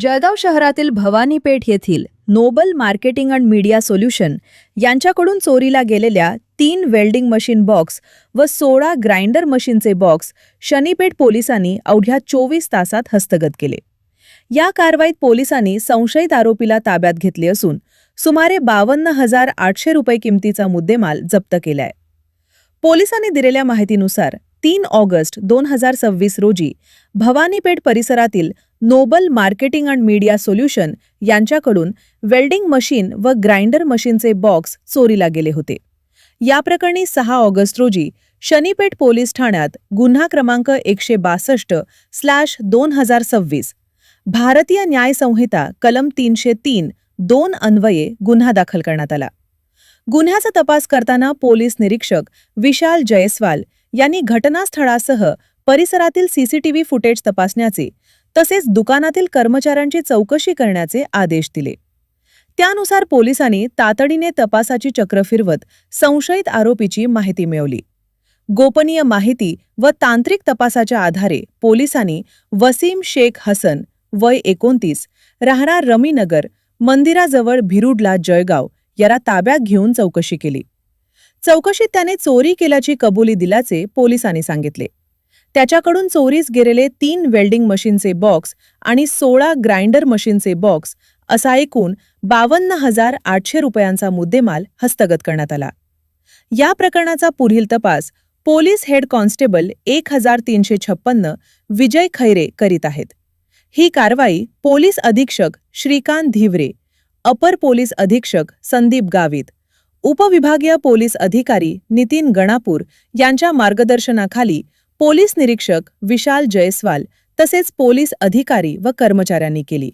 जळगाव शहरातील भवानीपेठ येथील Noble Marketing and Media Solution यांच्याकडून चोरीला गेलेल्या 3 वेल्डिंग मशीन बॉक्स व 16 ग्राइंडर मशीनचे बॉक्स शनीपेठ पोलिसांनी अवघ्या 24 तासात हस्तगत केले। या कारवाईत पोलिसांनी संशयित आरोपीला ताब्यात घेतले असून सुमारे 52,800 रुपये किमतीचा मुद्देमाल जप्त केलाय। पोलिसांनी दिलेल्या माहितीनुसार 3 ऑगस्ट 2026 रोजी भवानीपेठ परिसरातील Noble Marketing and Media Solution यांच्याकडून वेल्डिंग मशीन व ग्राइंडर मशीनचे बॉक्स चोरीला गेले होते। या प्रकरणी 6 ऑगस्ट रोजी शनीपेठ पोलीस ठाण्यात गुन्हा क्रमांक 162/2026 भारतीय न्याय संहिता कलम 303(2) अन्वये गुन्हा दाखल करण्यात आला। गुन्ह्याचा तपास करताना पोलीस निरीक्षक विशाल जयस्वाल यांनी घटनास्थळासह परिसरातील सीसीटीव्ही फुटेज तपासण्याचे तसेच दुकानातील कर्मचाऱ्यांची चौकशी करण्याचे आदेश दिले। त्यानुसार पोलिसांनी तातडीने तपासाची चक्र फिरवत संशयित आरोपीची माहिती मिळवली। गोपनीय माहिती व तांत्रिक तपासाच्या आधारे पोलिसांनी वसीम शेख हसन वय 29 राहणार रमीनगर मंदिराजवळ भिरुडला जळगाव याला ताब्यात घेऊन चौकशी केली। चौकशीत त्याने चोरी केल्याची कबुली दिल्याचे पोलिसांनी सांगितले। त्याच्याकडून चोरीस गेलेले 3 वेल्डिंग मशीनचे बॉक्स आणि 16 ग्राइंडर मशीनचे बॉक्स असा एकूण 52,800 रुपयांचा मुद्देमाल हस्तगत करण्यात आला। या प्रकरणाचा पुढील तपास पोलीस हेड कॉन्स्टेबल 1356 विजय खैरे करीत आहेत। ही कारवाई पोलीस अधीक्षक श्रीकांत धिवरे, अपर पोलीस अधीक्षक संदीप गावित, उपविभागीय पोलीस अधिकारी नितीन गणापूर यांच्या मार्गदर्शनाखाली पोलीस निरीक्षक विशाल जयस्वाल तसेच पोलीस अधिकारी व कर्मचाऱ्यांनी केली।